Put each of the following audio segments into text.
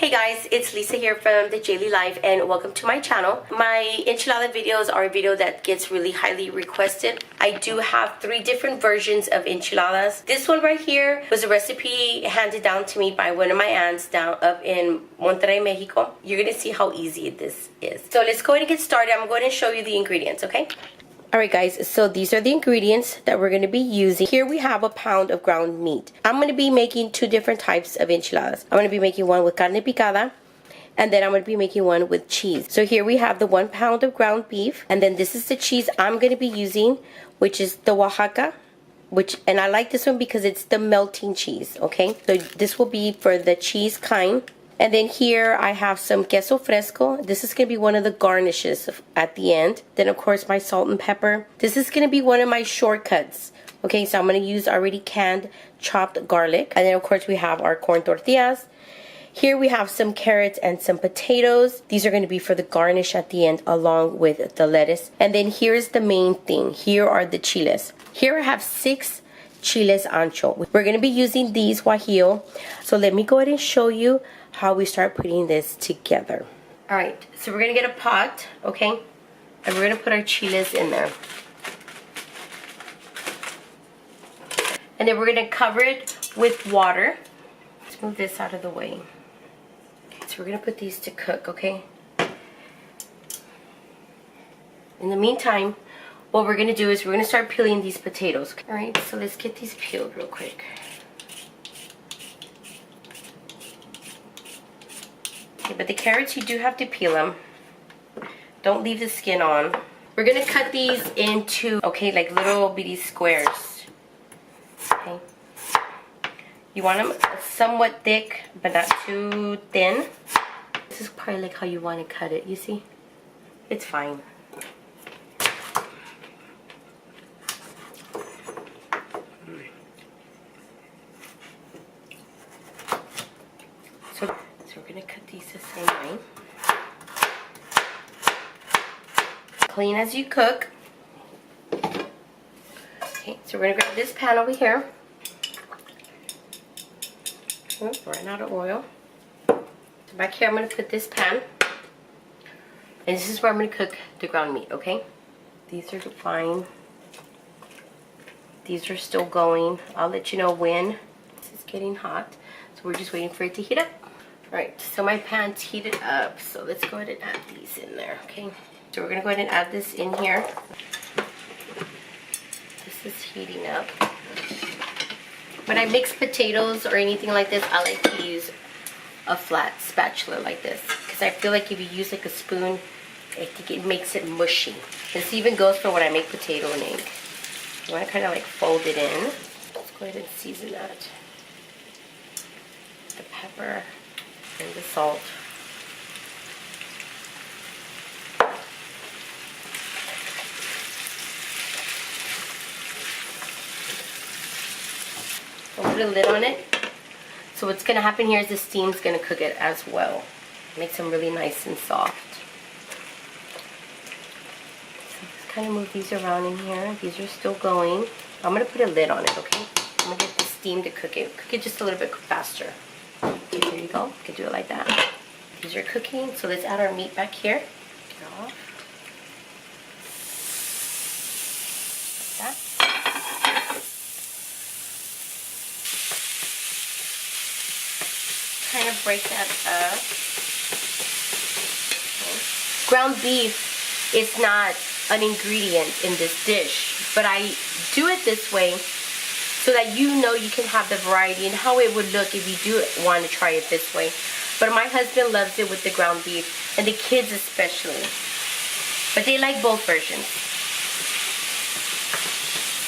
Hey guys, it's Lisa here from the JayLi Life and welcome to my channel. My enchilada videos are a video that gets really highly requested. I do have 3 different versions of enchiladas. This one right here was a recipe handed down to me by one of my aunts down up in Monterrey, Mexico. You're gonna see how easy this is. So let's go ahead and get started. I'm going to show you the ingredients, okay? Alright guys, so these are the ingredients that we're going to be using. Here we have a pound of ground meat. I'm going to be making 2 different types of enchiladas. I'm going to be making one with carne picada, and then I'm going to be making one with cheese. So here we have the 1 pound of ground beef, and then this is the cheese I'm going to be using, which is the Oaxaca, and I like this one because it's the melting cheese, okay? So this will be for the cheese kind. And then here I have some queso fresco. This is going to be one of the garnishes at the end. Then of course my salt and pepper. This is going to be one of my shortcuts. Okay, so I'm going to use already canned chopped garlic. And then of course we have our corn tortillas. Here we have some carrots and some potatoes. These are going to be for the garnish at the end along with the lettuce. And then here's the main thing. Here are the chiles. Here I have 6 chiles ancho. We're going to be using these guajillo. So let me go ahead and show you how we start putting this together. Alright, so we're going to get a pot, okay? And we're going to put our chiles in there. And then we're going to cover it with water. Let's move this out of the way. Okay, so we're going to put these to cook, okay? In the meantime, what we're going to do is we're going to start peeling these potatoes. Alright, so let's get these peeled real quick. But the carrots, you do have to peel them. Don't leave the skin on. We're going to cut these into, okay, like little bitty squares. Okay. You want them somewhat thick, but not too thin. This is probably like how you want to cut it, you see? It's fine. So we're going to cut these the same way. Clean as you cook. Okay, so we're going to grab this pan over here. Oops, ran out of oil. So back here I'm going to put this pan. And this is where I'm going to cook the ground meat, okay? These are fine. These are still going. I'll let you know when. This is getting hot. So we're just waiting for it to heat up. Alright, so my pan's heated up, so let's go ahead and add these in there, okay? So we're going to go ahead and add this in here. This is heating up. When I mix potatoes or anything like this, I like to use a flat spatula like this. Because I feel like if you use like a spoon, I think it makes it mushy. This even goes for when I make potato and egg. You want to kind of like fold it in. Let's go ahead and season that. The pepper. And the salt. I'll put a lid on it. So what's going to happen here is the steam's going to cook it as well. Makes them really nice and soft. So just kind of move these around in here. These are still going. I'm going to put a lid on it, okay? I'm going to get the steam to cook it. Cook it just a little bit faster. Okay, there you go. You can do it like that. These are cooking, so let's add our meat back here. Get it off. Like that. Kind of break that up. Okay. Ground beef is not an ingredient in this dish, but I do it this way so that you know you can have the variety and how it would look if you do want to try it this way. But my husband loves it with the ground beef, and the kids especially. But they like both versions.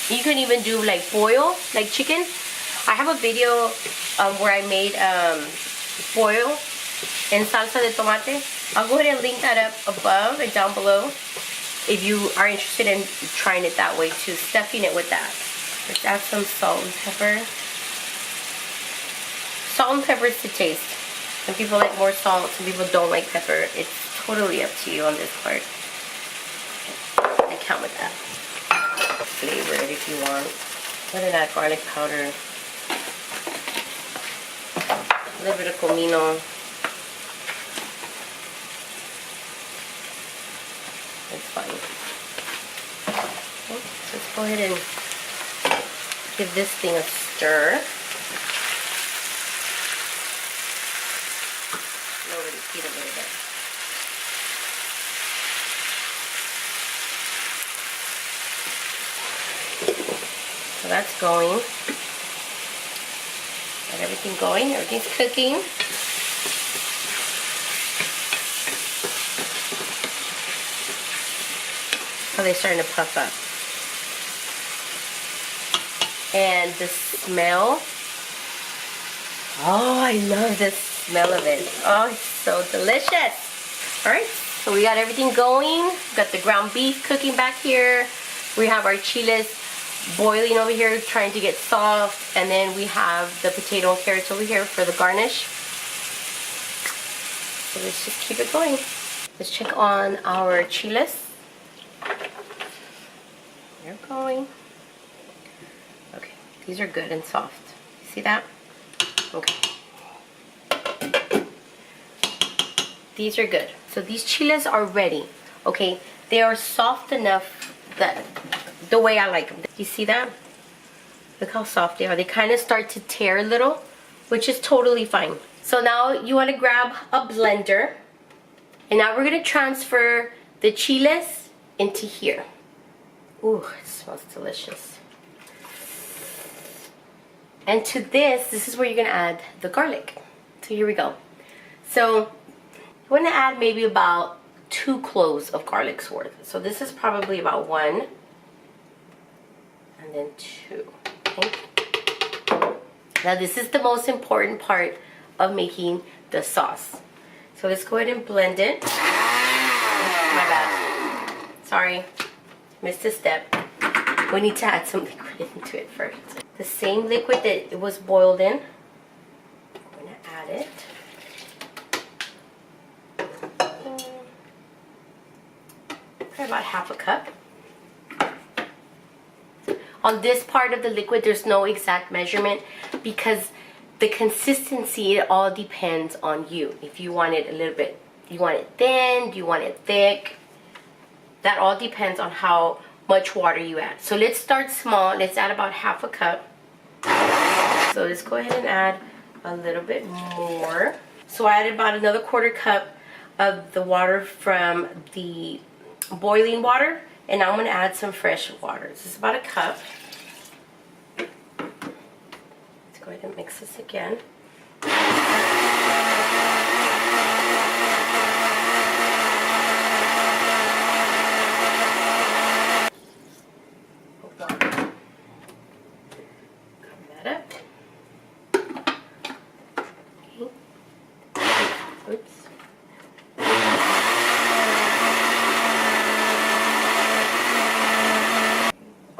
You can even do like boil, like chicken. I have a video where I made boil in salsa de tomate. I'll go ahead and link that up above and down below if you are interested in trying it that way too, stuffing it with that. Let's add some salt and pepper. Salt and pepper is to taste. Some people like more salt, some people don't like pepper. It's totally up to you on this part. Okay. I count with that. Flavor it if you want. Let it add garlic powder. A little bit of comino. It's fine. Okay, so let's go ahead and give this thing a stir. Lower the heat a little bit. So that's going. Got everything going. Everything's cooking. Oh, they're starting to puff up. And the smell. Oh, I love the smell of it. Oh, it's so delicious. All right, so we got everything going. We got the ground beef cooking back here. We have our chiles boiling over here, trying to get soft. And then we have the potato and carrots over here for the garnish. So let's just keep it going. Let's check on our chiles. They're going. Okay, these are good and soft. You see that? Okay. These are good. So these chiles are ready. Okay, they are soft enough that the way I like them. You see that? Look how soft they are. They kind of start to tear a little, which is totally fine. So now you want to grab a blender. And now we're going to transfer the chiles into here. Ooh, it smells delicious. And to this is where you're going to add the garlic. So here we go. So you want to add maybe about 2 cloves of garlic's worth. So this is probably about 1. And then 2. Okay. Now this is the most important part of making the sauce. So let's go ahead and blend it. My bad. Sorry. Missed a step. We need to add some liquid into it first. The same liquid that it was boiled in. I'm going to add it. Probably about half a cup. On this part of the liquid, there's no exact measurement because the consistency, it all depends on you. If you want it a little bit, you want it thin, you want it thick. That all depends on how much water you add. So let's start small. Let's add about half a cup. So let's go ahead and add a little bit more. So I added about another 1/4 cup of the water from the boiling water. And now I'm going to add some fresh water. This is about a cup. Let's go ahead and mix this again.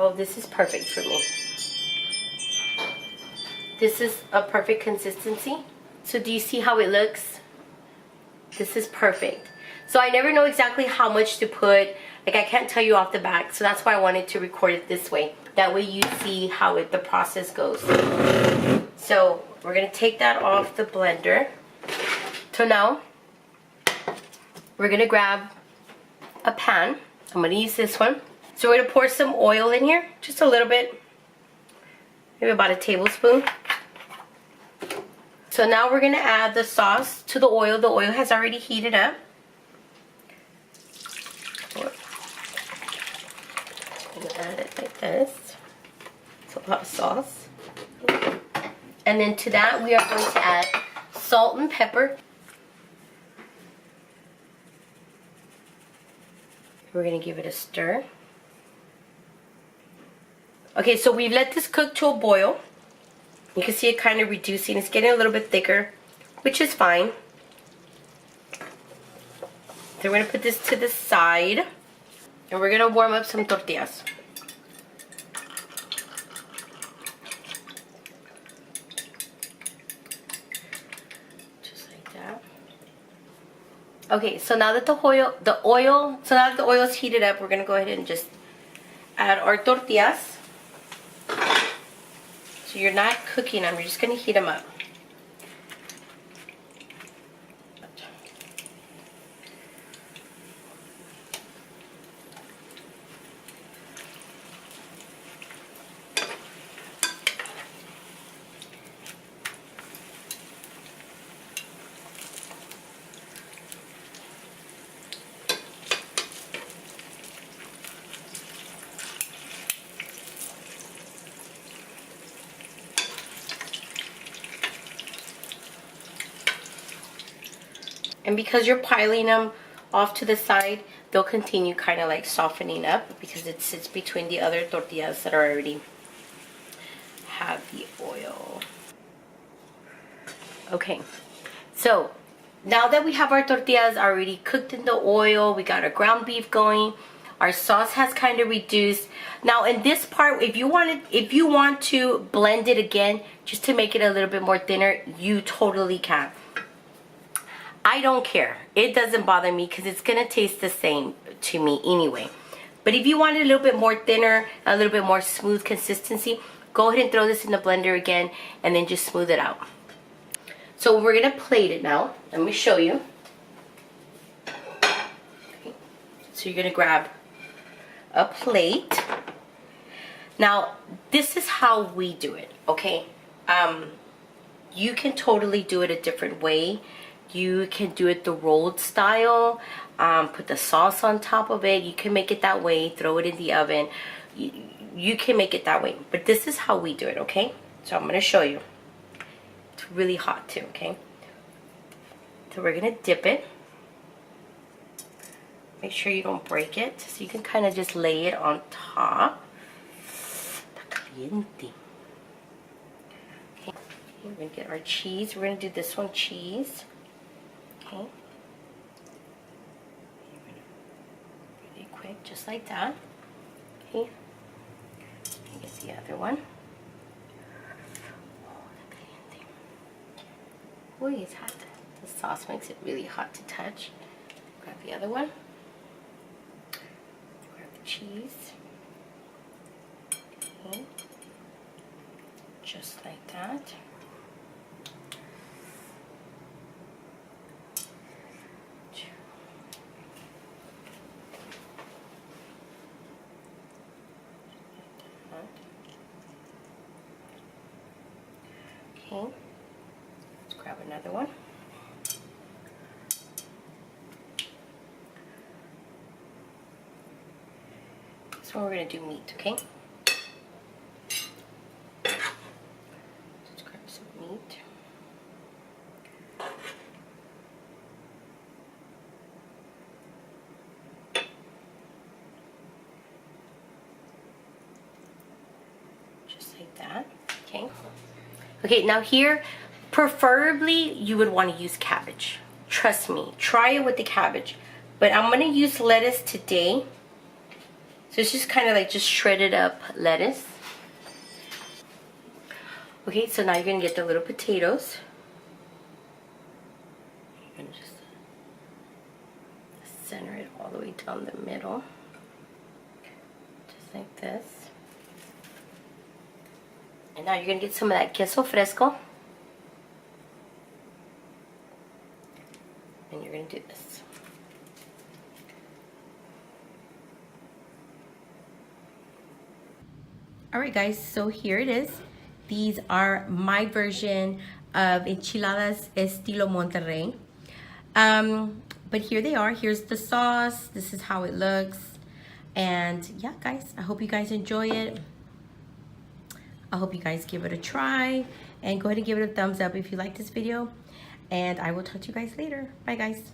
Oh, this is perfect for me. This is a perfect consistency. So do you see how it looks? This is perfect. So I never know exactly how much to put. Like I can't tell you off the bat. So that's why I wanted to record it this way. That way you see how the process goes. So we're going to take that off the blender. So now we're going to grab a pan. I'm going to use this one. So we're going to pour some oil in here, just a little bit, maybe about a tablespoon. So now we're going to add the sauce to the oil. The oil has already heated up. I'm going to add it like this. It's a lot of sauce. And then to that we are going to add salt and pepper. We're going to give it a stir. Okay, so we've let this cook to a boil. You can see it kind of reducing. It's getting a little bit thicker, which is fine. So we're going to put this to the side. And we're going to warm up some tortillas. Just like that. Okay, so now that the oil is heated up, we're going to go ahead and just add our tortillas. So you're not cooking them, you're just going to heat them up. And because you're piling them off to the side, they'll continue kind of like softening up because it sits between the other tortillas that are already have the oil. Okay, so now that we have our tortillas already cooked in the oil, we got our ground beef going, our sauce has kind of reduced. Now in this part, if you want to blend it again just to make it a little bit more thinner, you totally can. I don't care. It doesn't bother me because it's gonna taste the same to me anyway. But if you want it a little bit more thinner, a little bit more smooth consistency, go ahead and throw this in the blender again and then just smooth it out. So we're gonna plate it now. Let me show you. Okay. So you're gonna grab a plate. Now, this is how we do it, okay? You can totally do it a different way. You can do it the rolled style, put the sauce on top of it. You can make it that way, throw it in the oven. You can make it that way, but this is how we do it, okay? So I'm gonna show you. It's really hot too, okay? So we're gonna dip it. Make sure you don't break it. So you can kind of just lay it on top. Okay. We're gonna get our cheese. We're gonna do this one cheese. Okay. Really quick, just like that. Okay. Get the other one. Oh, it's hot. The sauce makes it really hot to touch. Grab the other one. Grab the cheese. Okay. Just like that. Okay, let's grab another one. This one we're going to do meat, okay? Let's grab some meat. Just like that, okay? Okay, now here, preferably you would want to use cabbage. Trust me, try it with the cabbage. But I'm going to use lettuce today. So it's just kind of like just shredded up lettuce. Okay, so now you're going to get the little potatoes. You're going to just center it all the way down the middle. Just like this. And now you're going to get some of that queso fresco. And you're going to do this. Alright guys, so here it is. These are my version of enchiladas estilo Monterrey. But here they are. Here's the sauce. This is how it looks. And yeah guys, I hope you guys enjoy it. I hope you guys give it a try and go ahead and give it a thumbs up if you like this video, and I will talk to you guys later. Bye guys.